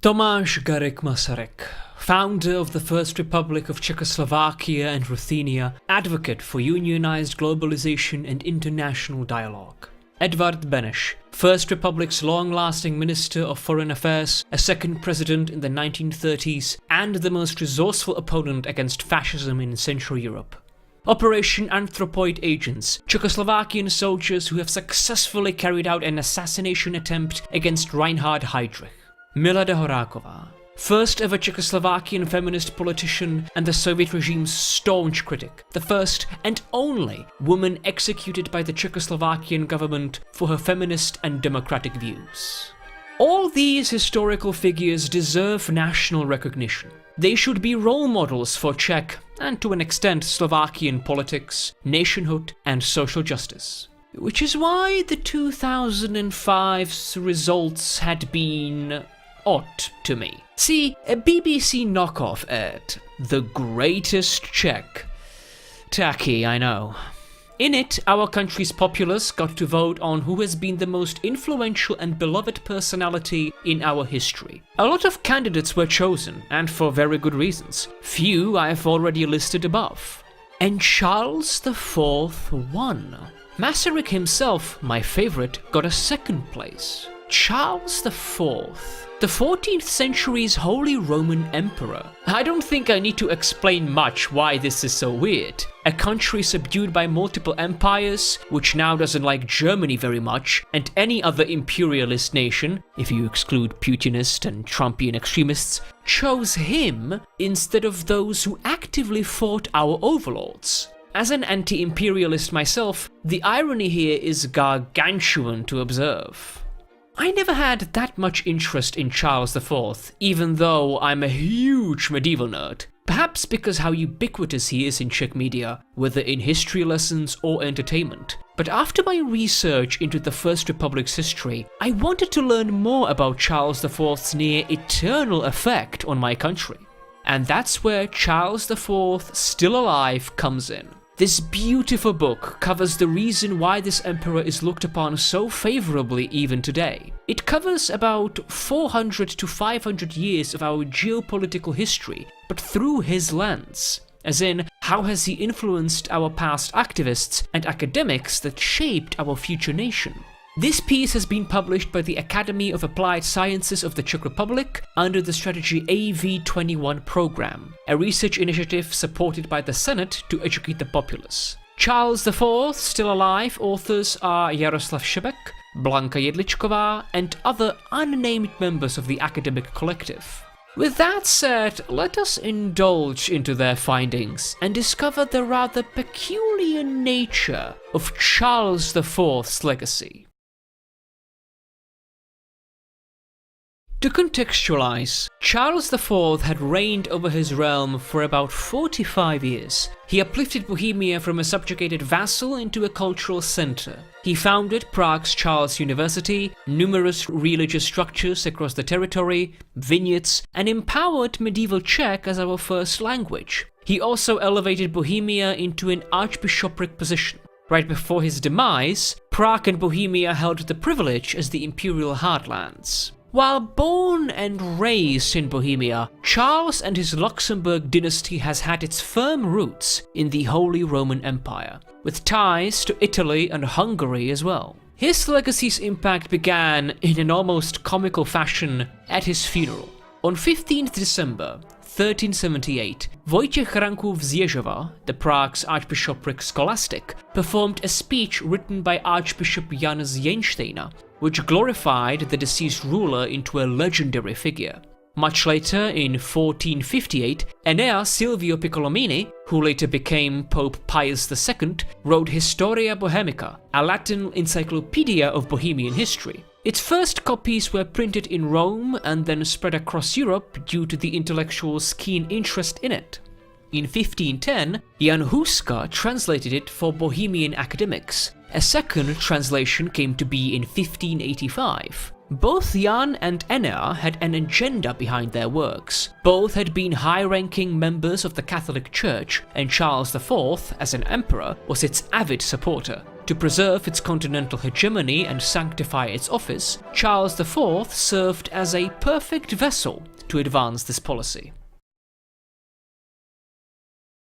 Tomáš Garrigue Masaryk, founder of the First Republic of Czechoslovakia and Ruthenia, advocate for unionized globalization and international dialogue. Edvard Beneš, First Republic's long-lasting Minister of Foreign Affairs, a second president in the 1930s, and the most resourceful opponent against fascism in Central Europe. Operation Anthropoid Agents, Czechoslovakian soldiers who have successfully carried out an assassination attempt against Reinhard Heydrich. Milada Horáková, first ever Czechoslovakian feminist politician and the Soviet regime's staunch critic, the first and only woman executed by the Czechoslovakian government for her feminist and democratic views. All these historical figures deserve national recognition. They should be role models for Czech, and to an extent Slovakian politics, nationhood and social justice. Which is why the 2005's results had been odd to me. See, a BBC knockoff ad, The Greatest Czech. Tacky, I know. In it, our country's populace got to vote on who has been the most influential and beloved personality in our history. A lot of candidates were chosen, and for very good reasons. Few I have already listed above. And Charles IV won. Masaryk himself, my favorite, got a second place. Charles IV, the 14th century's Holy Roman Emperor. I don't think I need to explain much why this is so weird. A country subdued by multiple empires, which now doesn't like Germany very much, and any other imperialist nation, if you exclude Putinist and Trumpian extremists, chose him instead of those who actively fought our overlords. As an anti-imperialist myself, the irony here is gargantuan to observe. I never had that much interest in Charles IV, even though I'm a huge medieval nerd. Perhaps because how ubiquitous he is in Czech media, whether in history lessons or entertainment. But after my research into the First Republic's history, I wanted to learn more about Charles IV's near eternal effect on my country. And that's where Charles IV, Still Alive, comes in. This beautiful book covers the reason why this emperor is looked upon so favorably even today. It covers about 400 to 500 years of our geopolitical history, but through his lens. As in, how has he influenced our past activists and academics that shaped our future nation? This piece has been published by the Academy of Applied Sciences of the Czech Republic under the strategy AV21 program, a research initiative supported by the Senate to educate the populace. Charles IV, Still Alive authors are Jaroslav Šebek, Blanka Jedličková, and other unnamed members of the academic collective. With that said, let us indulge into their findings and discover the rather peculiar nature of Charles IV's legacy. To contextualize, Charles IV had reigned over his realm for about 45 years. He uplifted Bohemia from a subjugated vassal into a cultural center. He founded Prague's Charles University, numerous religious structures across the territory, vineyards, and empowered medieval Czech as our first language. He also elevated Bohemia into an archbishopric position. Right before his demise, Prague and Bohemia held the privilege as the imperial heartlands. While born and raised in Bohemia, Charles and his Luxembourg dynasty has had its firm roots in the Holy Roman Empire, with ties to Italy and Hungary as well. His legacy's impact began in an almost comical fashion at his funeral. On 15th December 1378, Wojciech Ranków z Jeżewa, the Prague's archbishopric scholastic, performed a speech written by Archbishop Jan z Jenštejna, which glorified the deceased ruler into a legendary figure. Much later, in 1458, Enea Silvio Piccolomini, who later became Pope Pius II, wrote Historia Bohemica, a Latin encyclopedia of Bohemian history. Its first copies were printed in Rome and then spread across Europe due to the intellectuals' keen interest in it. In 1510, Jan Huska translated it for Bohemian academics. A second translation came to be in 1585. Both Jan and Enea had an agenda behind their works. Both had been high-ranking members of the Catholic Church, and Charles IV, as an emperor, was its avid supporter. To preserve its continental hegemony and sanctify its office, Charles IV served as a perfect vessel to advance this policy.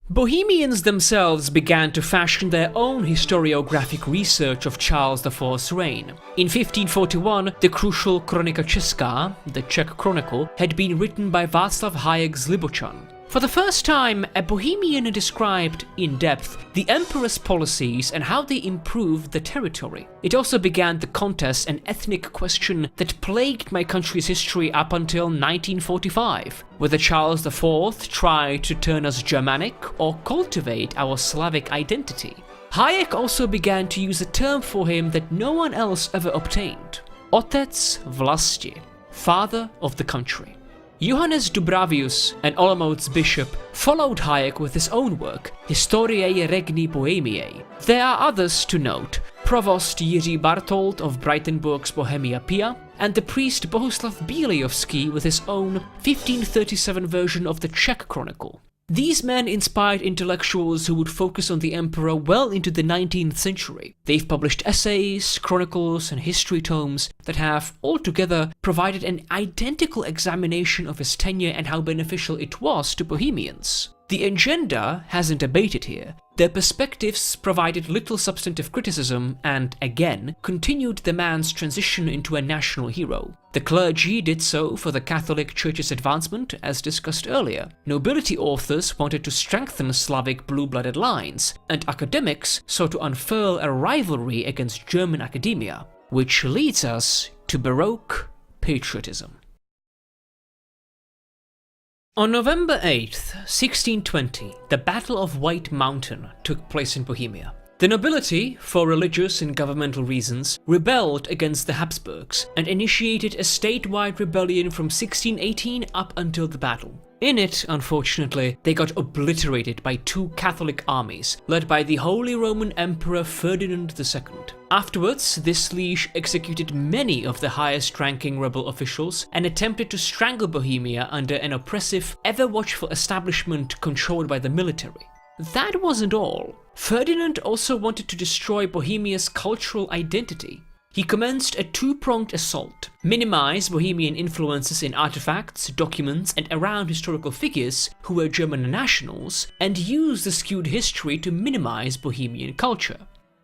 Bohemians themselves began to fashion their own historiographic research of Charles IV's reign. In 1541, the crucial Chronika Česká, the Czech Chronicle, had been written by Václav Hájek's Libochan. For the first time, a Bohemian described in depth the emperor's policies and how they improved the territory. It also began the contest and ethnic question that plagued my country's history up until 1945, whether Charles IV tried to turn us Germanic or cultivate our Slavic identity. Hájek also began to use a term for him that no one else ever obtained: Otec vlasti, father of the country. Johannes Dubravius, an Olomouc bishop, followed Hájek with his own work, Historiae Regni Bohemiae. There are others to note: Provost Jiří Bartold of Breitenburg's Bohemia Pia, and the priest Bohuslav Bílejovský with his own 1537 version of the Czech Chronicle. These men inspired intellectuals who would focus on the emperor well into the 19th century. They've published essays, chronicles, and history tomes that have altogether provided an identical examination of his tenure and how beneficial it was to Bohemians. The agenda hasn't abated here. Their perspectives provided little substantive criticism and, again, continued the man's transition into a national hero. The clergy did so for the Catholic Church's advancement, as discussed earlier. Nobility authors wanted to strengthen Slavic blue-blooded lines, and academics sought to unfurl a rivalry against German academia, which leads us to Baroque patriotism. On November 8th, 1620, the Battle of White Mountain took place in Bohemia. The nobility, for religious and governmental reasons, rebelled against the Habsburgs and initiated a statewide rebellion from 1618 up until the battle. In it, unfortunately, they got obliterated by two Catholic armies, led by the Holy Roman Emperor Ferdinand II. Afterwards, this liege executed many of the highest-ranking rebel officials and attempted to strangle Bohemia under an oppressive, ever-watchful establishment controlled by the military. That wasn't all. Ferdinand also wanted to destroy Bohemia's cultural identity. He commenced a two-pronged assault: minimize Bohemian influences in artifacts, documents, and around historical figures who were German nationals, and use the skewed history to minimize Bohemian culture.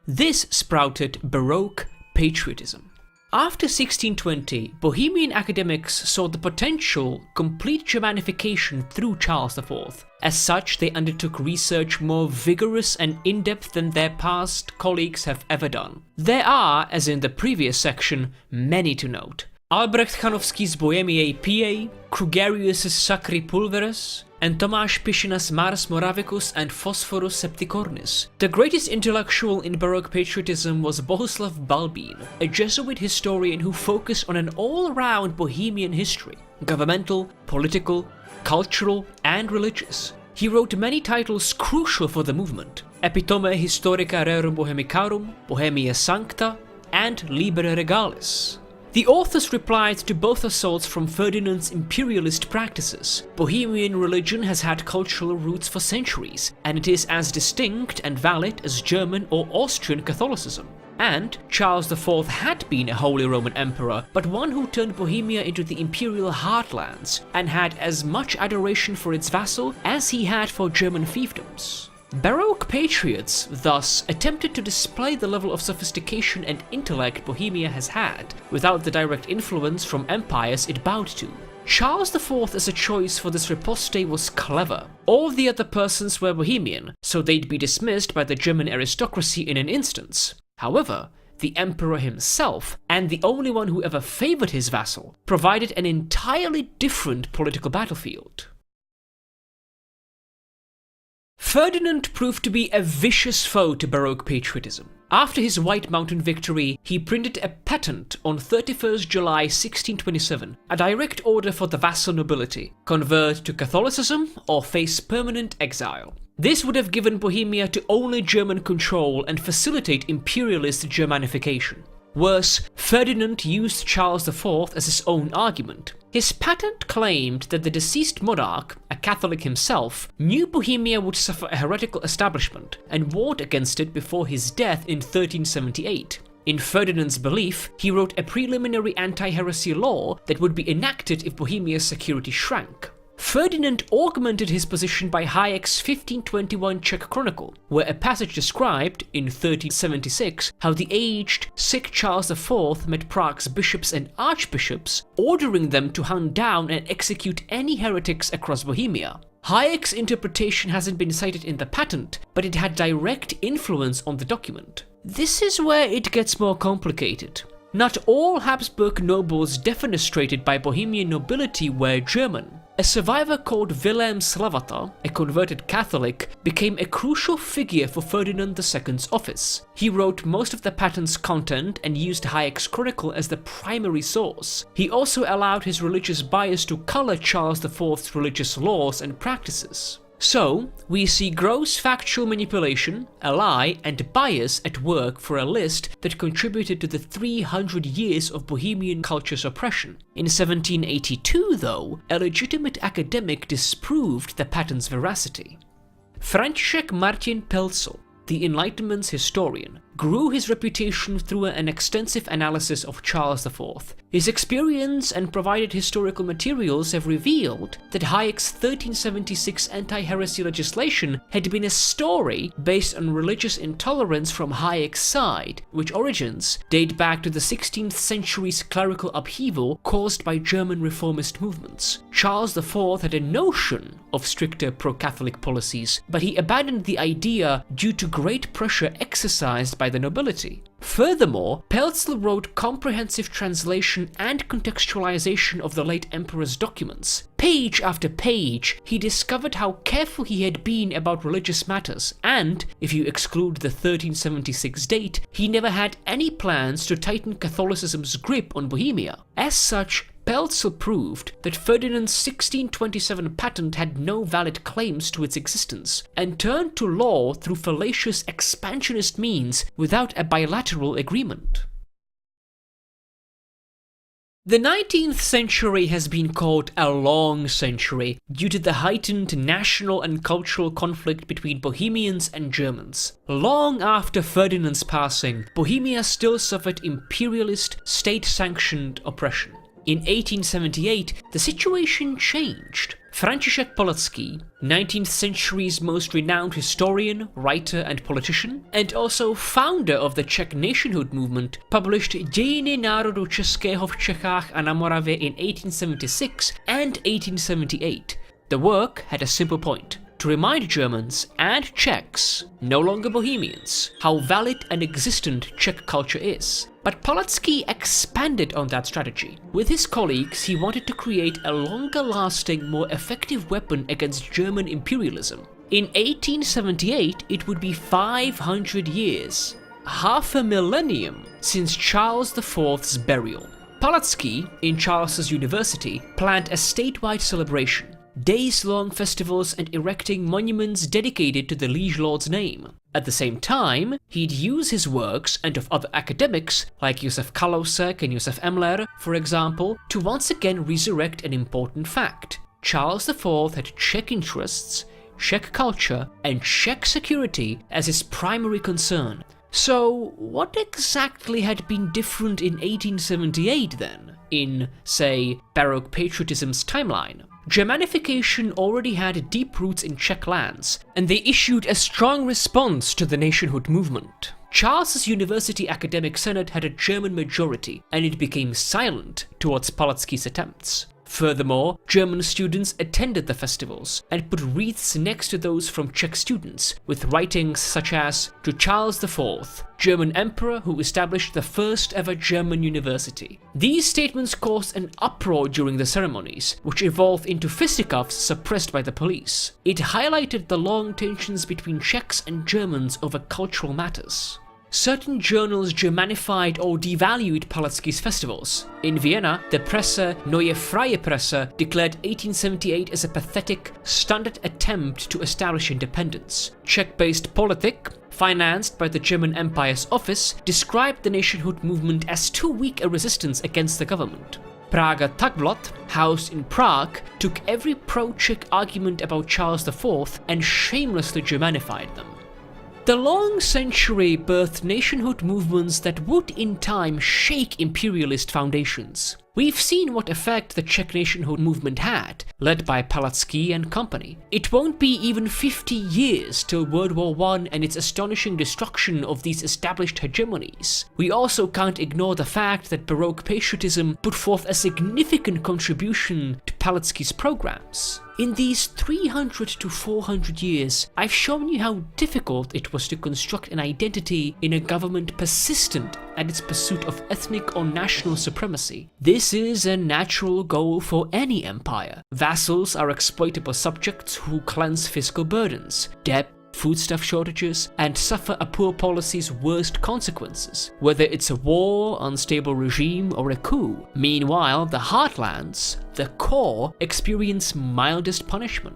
This sprouted Baroque patriotism. After 1620, Bohemian academics saw the potential complete Germanification through Charles IV. As such, they undertook research more vigorous and in-depth than their past colleagues have ever done. There are, as in the previous section, many to note. Albrecht Chanovský's Bohemiae Piae, Krugerius's Sacri Pulveris, and Tomáš Pišina's Mars Moravicus and Phosphorus Septicornis. The greatest intellectual in Baroque patriotism was Bohuslav Balbín, a Jesuit historian who focused on an all-round Bohemian history: governmental, political, cultural, and religious. He wrote many titles crucial for the movement: Epitome Historica Rerum Bohemicarum, Bohemia Sancta, and Liber Regalis. The authors replied to both assaults from Ferdinand's imperialist practices. Bohemian religion has had cultural roots for centuries, and it is as distinct and valid as German or Austrian Catholicism. And Charles IV had been a Holy Roman Emperor, but one who turned Bohemia into the imperial heartlands, and had as much adoration for its vassal as he had for German fiefdoms. Baroque patriots thus attempted to display the level of sophistication and intellect Bohemia has had, without the direct influence from empires it bowed to. Charles IV as a choice for this riposte was clever. All the other persons were Bohemian, so they'd be dismissed by the German aristocracy in an instance. However, the emperor himself, and the only one who ever favored his vassal, provided an entirely different political battlefield. Ferdinand proved to be a vicious foe to Baroque patriotism. After his White Mountain victory, he printed a patent on 31st July 1627, a direct order for the vassal nobility: convert to Catholicism or face permanent exile. This would have given Bohemia to only German control and facilitate imperialist Germanification. Worse, Ferdinand used Charles IV as his own argument. His patent claimed that the deceased monarch, a Catholic himself, knew Bohemia would suffer a heretical establishment and warned against it before his death in 1378. In Ferdinand's belief, he wrote a preliminary anti-heresy law that would be enacted if Bohemia's security shrank. Ferdinand augmented his position by Hayek's 1521 Czech Chronicle, where a passage described, in 1376, how the aged, sick Charles IV met Prague's bishops and archbishops, ordering them to hunt down and execute any heretics across Bohemia. Hayek's interpretation hasn't been cited in the patent, but it had direct influence on the document. This is where it gets more complicated. Not all Habsburg nobles defenestrated by Bohemian nobility were German. A survivor called Wilhelm Slavata, a converted Catholic, became a crucial figure for Ferdinand II's office. He wrote most of the patent's content and used Hayek's chronicle as the primary source. He also allowed his religious bias to color Charles IV's religious laws and practices. So, we see gross factual manipulation, a lie, and bias at work for a list that contributed to the 300 years of Bohemian culture's oppression. In 1782, though, a legitimate academic disproved the patent's veracity. František Martin Pelzel, the Enlightenment's historian, grew his reputation through an extensive analysis of Charles IV. His experience and provided historical materials have revealed that Hayek's 1376 anti-heresy legislation had been a story based on religious intolerance from Hayek's side, which origins date back to the 16th century's clerical upheaval caused by German reformist movements. Charles IV had a notion of stricter pro-Catholic policies, but he abandoned the idea due to great pressure exercised by the nobility. Furthermore, Pelzel wrote comprehensive translation and contextualization of the late emperor's documents. Page after page, he discovered how careful he had been about religious matters, and, if you exclude the 1376 date, he never had any plans to tighten Catholicism's grip on Bohemia. As such, Pelzel proved that Ferdinand's 1627 patent had no valid claims to its existence, and turned to law through fallacious expansionist means without a bilateral agreement. The 19th century has been called a long century due to the heightened national and cultural conflict between Bohemians and Germans. Long after Ferdinand's passing, Bohemia still suffered imperialist, state-sanctioned oppression. In 1878, the situation changed. František Polanski, 19th century's most renowned historian, writer and politician, and also founder of the Czech nationhood movement, published Dějiny národu českého v Čechách a na Moravě in 1876 and 1878. The work had a simple point: to remind Germans and Czechs, no longer Bohemians, how valid and existent Czech culture is. But Polanski expanded on that strategy. With his colleagues, he wanted to create a longer-lasting, more effective weapon against German imperialism. In 1878, it would be 500 years, half a millennium, since Charles IV's burial. Polanski, in Charles's University, planned a statewide celebration. Days-long festivals and erecting monuments dedicated to the liege lord's name. At the same time, he'd use his works and of other academics, like Josef Kalousek and Josef Emler, for example, to once again resurrect an important fact. Charles IV had Czech interests, Czech culture, and Czech security as his primary concern. So, what exactly had been different in 1878 then, in, say, Baroque Patriotism's timeline? Germanification already had deep roots in Czech lands, and they issued a strong response to the nationhood movement. Charles's University Academic Senate had a German majority, and it became silent towards Polanski's attempts. Furthermore, German students attended the festivals and put wreaths next to those from Czech students, with writings such as "To Charles IV, German Emperor who established the first ever German university." These statements caused an uproar during the ceremonies, which evolved into fisticuffs suppressed by the police. It highlighted the long tensions between Czechs and Germans over cultural matters. certain journals Germanified or devalued Palacký's festivals. In Vienna, the Presse Neue Freie Presse declared 1878 as a pathetic, stunted attempt to establish independence. Czech-based Politik, financed by the German Empire's office, described the nationhood movement as too weak a resistance against the government. Prager Tagblatt, housed in Prague, took every pro-Czech argument about Charles IV and shamelessly Germanified them. The long century birthed nationhood movements that would in time shake imperialist foundations. We've seen what effect the Czech nationhood movement had, led by Palacký and company. It won't be even 50 years till World War I and its astonishing destruction of these established hegemonies. We also can't ignore the fact that Baroque Patriotism put forth a significant contribution to Palacký's programs. In these 300 to 400 years, I've shown you how difficult it was to construct an identity in a government persistent at its pursuit of ethnic or national supremacy. This is a natural goal for any empire. Vassals are exploitable subjects who cleanse fiscal burdens, debt, foodstuff shortages, and suffer a poor policy's worst consequences, whether it's a war, unstable regime, or a coup. Meanwhile, the heartlands, the core, experience mildest punishment.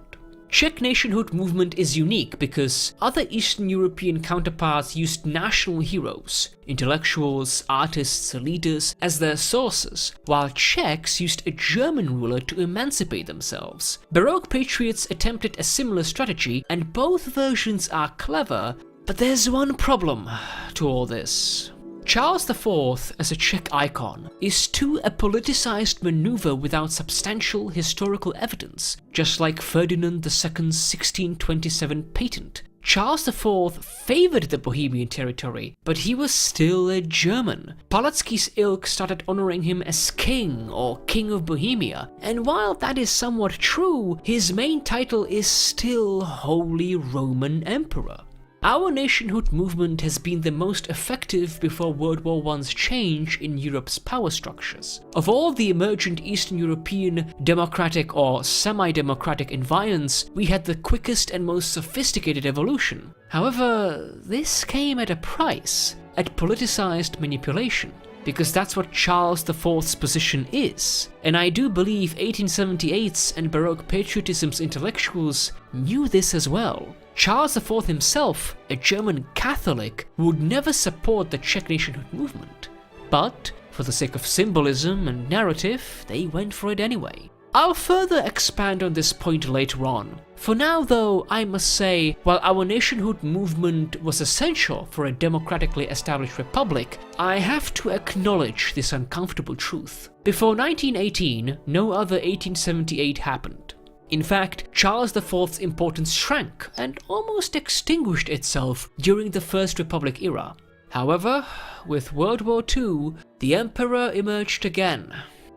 Czech nationhood movement is unique because other Eastern European counterparts used national heroes, intellectuals, artists, leaders as their sources, while Czechs used a German ruler to emancipate themselves. Baroque patriots attempted a similar strategy, and both versions are clever, but there's one problem to all this. Charles IV, as a Czech icon, is too a politicized maneuver without substantial historical evidence, just like Ferdinand II's 1627 patent. Charles IV favored the Bohemian territory, but he was still a German. Palacký's ilk started honoring him as king or king of Bohemia, and while that is somewhat true, his main title is still Holy Roman Emperor. Our nationhood movement has been the most effective before World War I's change in Europe's power structures. Of all the emergent Eastern European democratic or semi-democratic environs, we had the quickest and most sophisticated evolution. However, this came at a price, at politicized manipulation. Because that's what Charles IV's position is. And I do believe 1878's and Baroque Patriotism's intellectuals knew this as well. Charles IV himself, a German Catholic, would never support the Czech nationhood movement. But, for the sake of symbolism and narrative, they went for it anyway. I'll further expand on this point later on. For now though, I must say, while our nationhood movement was essential for a democratically established republic, I have to acknowledge this uncomfortable truth. Before 1918, no other 1878 happened. In fact, Charles IV's importance shrank and almost extinguished itself during the First Republic era. However, with World War II, the Emperor emerged again,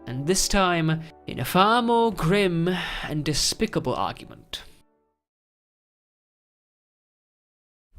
and this time in a far more grim and despicable argument.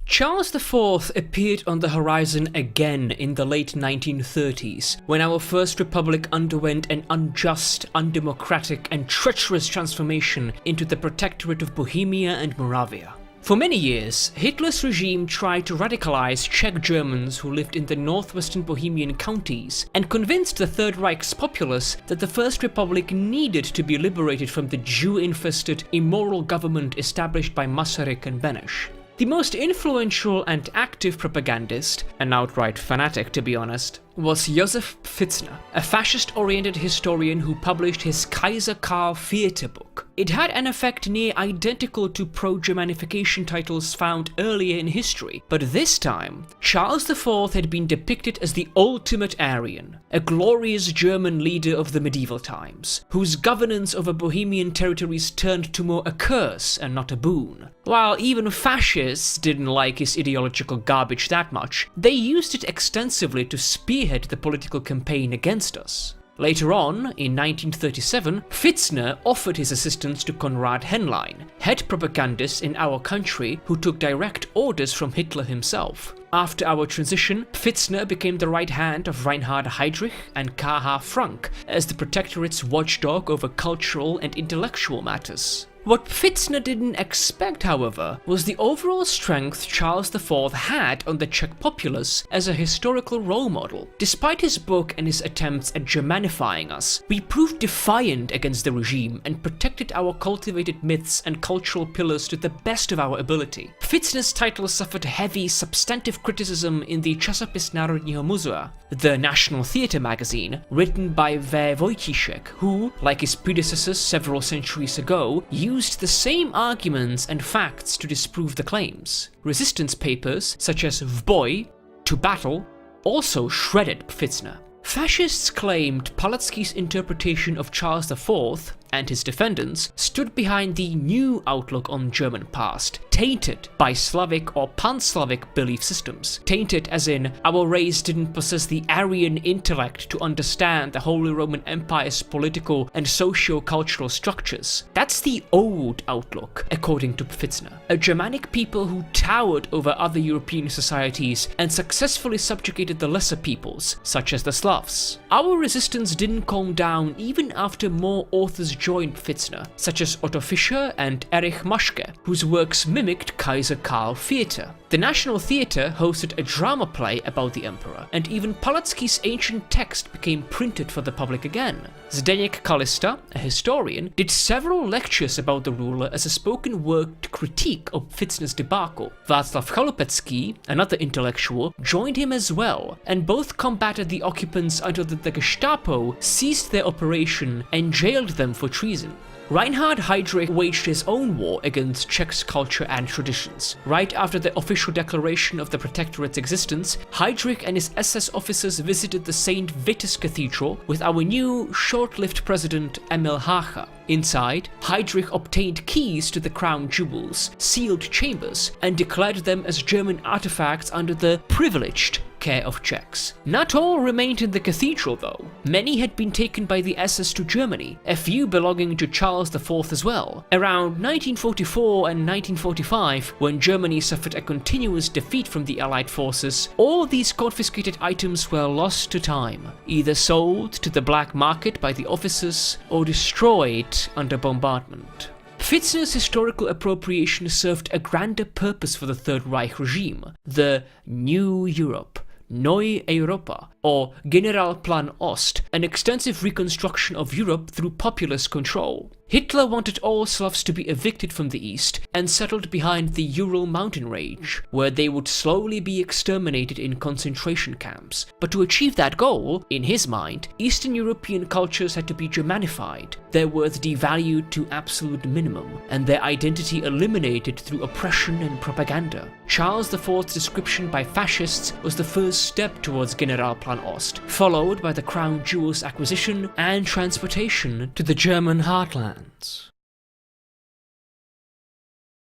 Charles IV appeared on the horizon again in the late 1930s, when our First Republic underwent an unjust, undemocratic, and treacherous transformation into the Protectorate of Bohemia and Moravia. For many years, Hitler's regime tried to radicalize Czech Germans who lived in the northwestern Bohemian counties and convinced the Third Reich's populace that the First Republic needed to be liberated from the Jew-infested, immoral government established by Masaryk and Beneš. The most influential and active propagandist, an outright fanatic to be honest, was Josef Pfitzner, a fascist-oriented historian who published his Kaiser Karl Theater book. It had an effect near identical to pro-Germanification titles found earlier in history, but this time, Charles IV had been depicted as the ultimate Aryan, a glorious German leader of the medieval times, whose governance over Bohemian territories turned to more a curse and not a boon. While even fascists didn't like his ideological garbage that much, they used it extensively to spearhead the political campaign against us. Later on, in 1937, Pfitzner offered his assistance to Konrad Henlein, head propagandist in our country who took direct orders from Hitler himself. After our transition, Pfitzner became the right hand of Reinhard Heydrich and K.H. Frank as the Protectorate's watchdog over cultural and intellectual matters. What Pfitzner didn't expect, however, was the overall strength Charles IV had on the Czech populace as a historical role model. Despite his book and his attempts at Germanifying us, we proved defiant against the regime and protected our cultivated myths and cultural pillars to the best of our ability. Pfitzner's title suffered heavy, substantive criticism in the Časopis Národního muzea, the National Theatre magazine, written by V. Vojtíšek, who, like his predecessors several centuries ago, used the same arguments and facts to disprove the claims. Resistance papers, such as V boj, To Battle, also shredded Pfitzner. Fascists claimed Polanski's interpretation of Charles IV and his defendants stood behind the new outlook on German past, tainted by Slavic or pan-Slavic belief systems. Tainted as in, our race didn't possess the Aryan intellect to understand the Holy Roman Empire's political and socio-cultural structures. That's the old outlook, according to Pfitzner. A Germanic people who towered over other European societies and successfully subjugated the lesser peoples, such as the Slavs. Our resistance didn't calm down even after more authors joined Pfitzner, such as Otto Fischer and Erich Maschke, whose works mimicked Kaiser Karl theatre. The National Theatre hosted a drama play about the emperor, and even Polanski's ancient text became printed for the public again. Zdeněk Kalista, a historian, did several lectures about the ruler as a spoken word critique of Pfitzner's debacle. Václav Chalupecký, another intellectual, joined him as well, and both combated the occupants until the Gestapo seized their operation and jailed them for treason. Reinhard Heydrich waged his own war against Czech's culture and traditions. Right after the official declaration of the Protectorate's existence, Heydrich and his SS officers visited the St. Vitus Cathedral with our new, short-lived president Emil Hácha. Inside, Heydrich obtained keys to the crown jewels, sealed chambers, and declared them as German artifacts under the privileged care of Czechs. Not all remained in the cathedral though. Many had been taken by the SS to Germany, a few belonging to Charles IV as well. Around 1944 and 1945, when Germany suffered a continuous defeat from the Allied forces, all these confiscated items were lost to time, either sold to the black market by the officers or destroyed under bombardment. Pfitzner's historical appropriation served a grander purpose for the Third Reich regime, the New Europe, Neue Europa, or Generalplan Ost, an extensive reconstruction of Europe through populist control. Hitler wanted all Slavs to be evicted from the east and settled behind the Ural mountain range, where they would slowly be exterminated in concentration camps. But to achieve that goal, in his mind, Eastern European cultures had to be Germanified, their worth devalued to absolute minimum, and their identity eliminated through oppression and propaganda. Charles IV's description by fascists was the first step towards Generalplan Ost, followed by the crown jewels acquisition and transportation to the German heartland.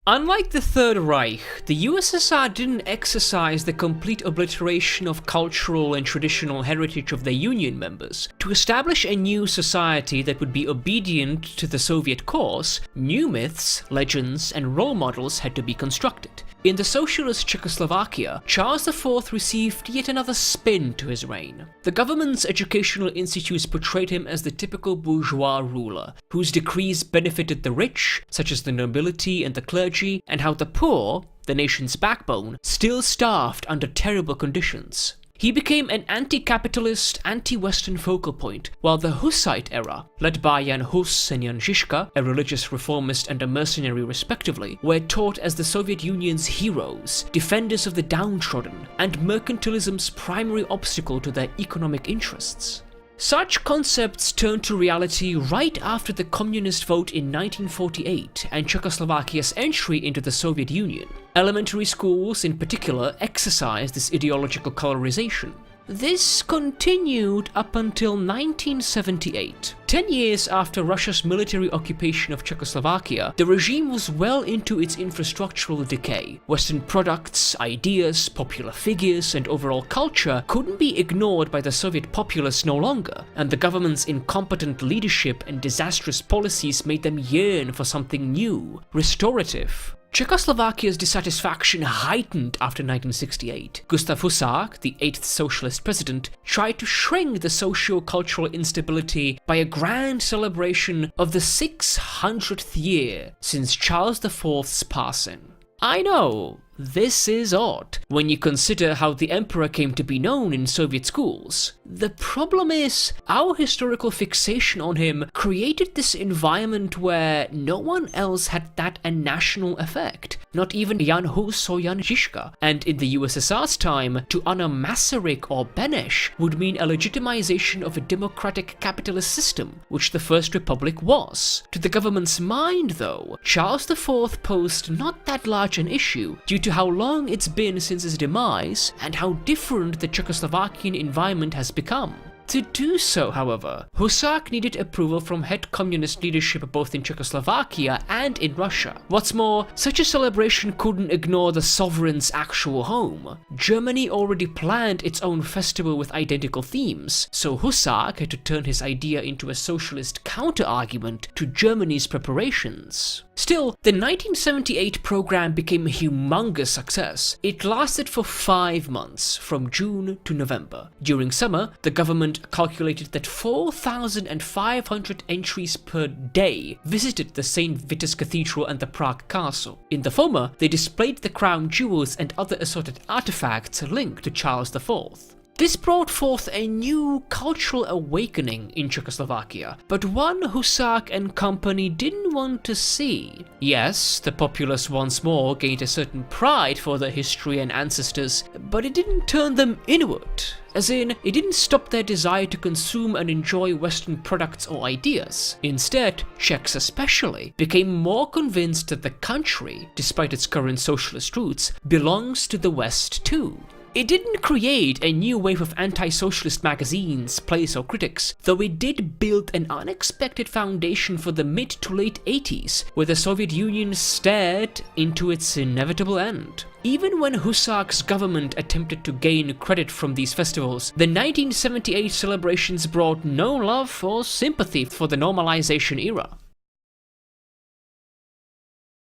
Unlike the Third Reich, the USSR didn't exercise the complete obliteration of cultural and traditional heritage of their Union members. To establish a new society that would be obedient to the Soviet cause, new myths, legends, and role models had to be constructed. In the socialist Czechoslovakia, Charles IV received yet another spin to his reign. The government's educational institutes portrayed him as the typical bourgeois ruler, whose decrees benefited the rich, such as the nobility and the clergy, and how the poor, the nation's backbone, still starved under terrible conditions. He became an anti-capitalist, anti-Western focal point, while the Hussite era, led by Jan Hus and Jan Žižka, a religious reformist and a mercenary respectively, were taught as the Soviet Union's heroes, defenders of the downtrodden, and mercantilism's primary obstacle to their economic interests. Such concepts turned to reality right after the communist vote in 1948 and Czechoslovakia's entry into the Soviet Union. Elementary schools, in particular, exercised this ideological colorization. This continued up until 1978. 10 years after Russia's military occupation of Czechoslovakia, the regime was well into its infrastructural decay. Western products, ideas, popular figures, and overall culture couldn't be ignored by the Soviet populace no longer, and the government's incompetent leadership and disastrous policies made them yearn for something new, restorative. Czechoslovakia's dissatisfaction heightened after 1968. Gustav Husák, the 8th socialist president, tried to shrink the socio-cultural instability by a grand celebration of the 600th year since Charles IV's passing. I know, this is odd when you consider how the emperor came to be known in Soviet schools. The problem is, our historical fixation on him created this environment where no one else had that a national effect, not even Jan Hus or Jan Žižka, and in the USSR's time, to honor Masaryk or Beneš would mean a legitimization of a democratic capitalist system, which the First Republic was. To the government's mind, though, Charles IV posed not that large an issue due to how long it's been since his demise and how different the Czechoslovakian environment has become. To do so, however, Husák needed approval from head communist leadership both in Czechoslovakia and in Russia. What's more, such a celebration couldn't ignore the sovereign's actual home. Germany already planned its own festival with identical themes, so Husák had to turn his idea into a socialist counter-argument to Germany's preparations. Still, the 1978 program became a humongous success. It lasted for 5 months, from June to November. During summer, the government calculated that 4,500 entries per day visited the St. Vitus Cathedral and the Prague Castle. In the former, they displayed the crown jewels and other assorted artifacts linked to Charles IV. This brought forth a new cultural awakening in Czechoslovakia, but one Husák and company didn't want to see. Yes, the populace once more gained a certain pride for their history and ancestors, but it didn't turn them inward. As in, it didn't stop their desire to consume and enjoy Western products or ideas. Instead, Czechs especially became more convinced that the country, despite its current socialist roots, belongs to the West too. It didn't create a new wave of anti-socialist magazines, plays or critics, though it did build an unexpected foundation for the mid to late 80s, where the Soviet Union stared into its inevitable end. Even when Husák's government attempted to gain credit from these festivals, the 1978 celebrations brought no love or sympathy for the normalization era.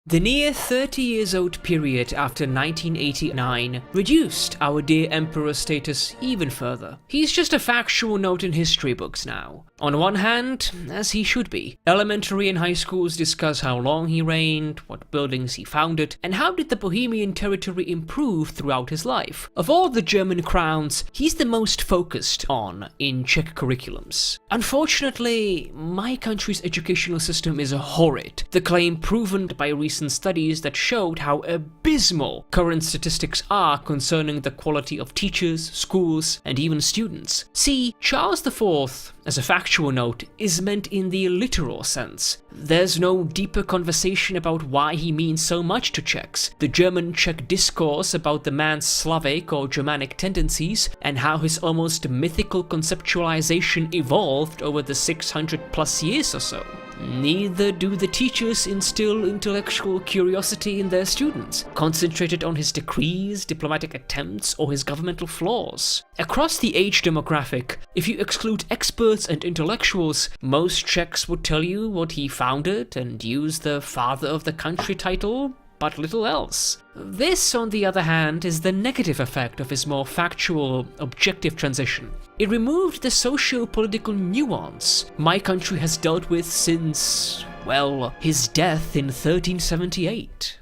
The near 30 years old period after 1989 reduced our dear emperor's status even further. He's just a factual note in history books now. On one hand, as he should be, elementary and high schools discuss how long he reigned, what buildings he founded, and how did the Bohemian territory improve throughout his life. Of all the German crowns, he's the most focused on in Czech curriculums. Unfortunately, my country's educational system is horrid, the claim proven by recent studies that showed how abysmal current statistics are concerning the quality of teachers, schools, and even students. See, Charles IV, as a factual note, is meant in the literal sense. There's no deeper conversation about why he means so much to Czechs. The German-Czech discourse about the man's Slavic or Germanic tendencies and how his almost mythical conceptualization evolved over the 600 plus years or so. Neither do the teachers instill intellectual curiosity in their students, concentrated on his decrees, diplomatic attempts, or his governmental flaws. Across the age demographic, if you exclude experts and intellectuals, most Czechs would tell you what he founded and use the father of the country title, but little else. This, on the other hand, is the negative effect of his more factual, objective transition. It removed the socio-political nuance my country has dealt with since, well, his death in 1378.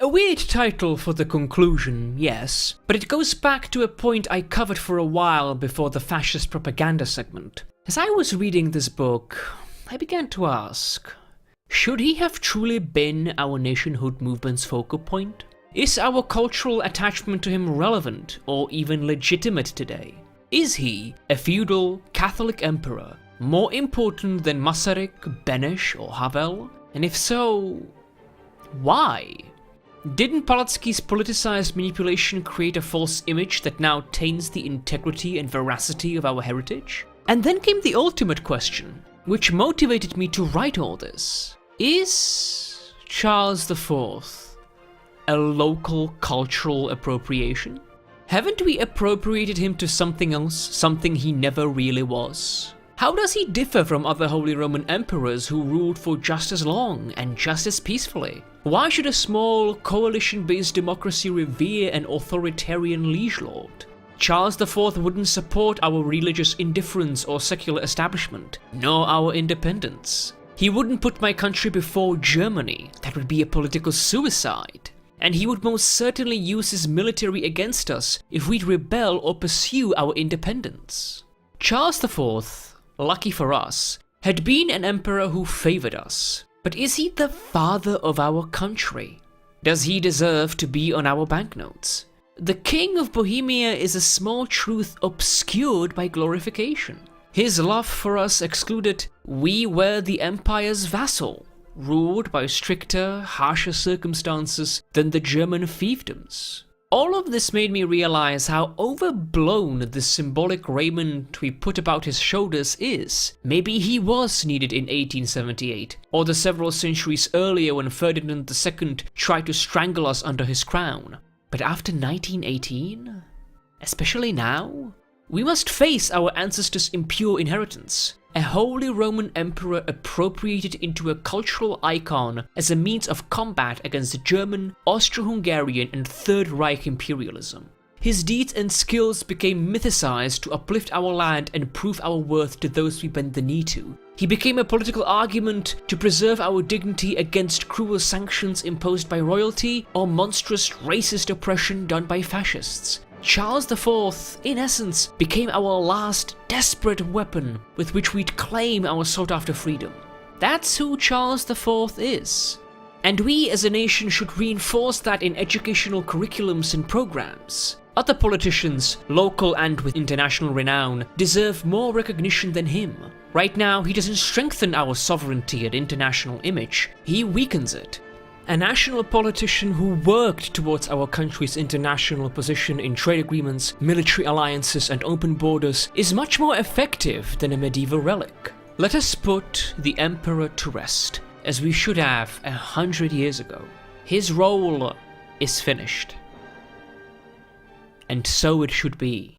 A weird title for the conclusion, yes, but it goes back to a point I covered for a while before the fascist propaganda segment. As I was reading this book, I began to ask, should he have truly been our nationhood movement's focal point? Is our cultural attachment to him relevant or even legitimate today? Is he, a feudal Catholic emperor, more important than Masaryk, Beneš or Havel? And if so, why? Didn't Polanski's politicized manipulation create a false image that now taints the integrity and veracity of our heritage? And then came the ultimate question, which motivated me to write all this. Is Charles IV a local cultural appropriation? Haven't we appropriated him to something else, something he never really was? How does he differ from other Holy Roman emperors who ruled for just as long and just as peacefully? Why should a small, coalition-based democracy revere an authoritarian liege lord? Charles IV wouldn't support our religious indifference or secular establishment, nor our independence. He wouldn't put my country before Germany, that would be a political suicide. And he would most certainly use his military against us if we'd rebel or pursue our independence. Charles IV, lucky for us, had been an emperor who favored us. But is he the father of our country? Does he deserve to be on our banknotes? The King of Bohemia is a small truth obscured by glorification. His love for us excluded, we were the empire's vassal, ruled by stricter, harsher circumstances than the German fiefdoms. All of this made me realize how overblown the symbolic raiment we put about his shoulders is. Maybe he was needed in 1878, or the several centuries earlier when Ferdinand II tried to strangle us under his crown. But after 1918? Especially now? We must face our ancestors' impure inheritance. A Holy Roman Emperor appropriated into a cultural icon as a means of combat against the German, Austro-Hungarian and Third Reich imperialism. His deeds and skills became mythicized to uplift our land and prove our worth to those we bend the knee to. He became a political argument to preserve our dignity against cruel sanctions imposed by royalty or monstrous racist oppression done by fascists. Charles IV, in essence, became our last desperate weapon with which we'd claim our sought-after freedom. That's who Charles IV is. And we as a nation should reinforce that in educational curriculums and programs. Other politicians, local and with international renown, deserve more recognition than him. Right now, he doesn't strengthen our sovereignty and international image, he weakens it. A national politician who worked towards our country's international position in trade agreements, military alliances and open borders is much more effective than a medieval relic. Let us put the emperor to rest, as we should have 100 years ago. His role is finished. And so it should be.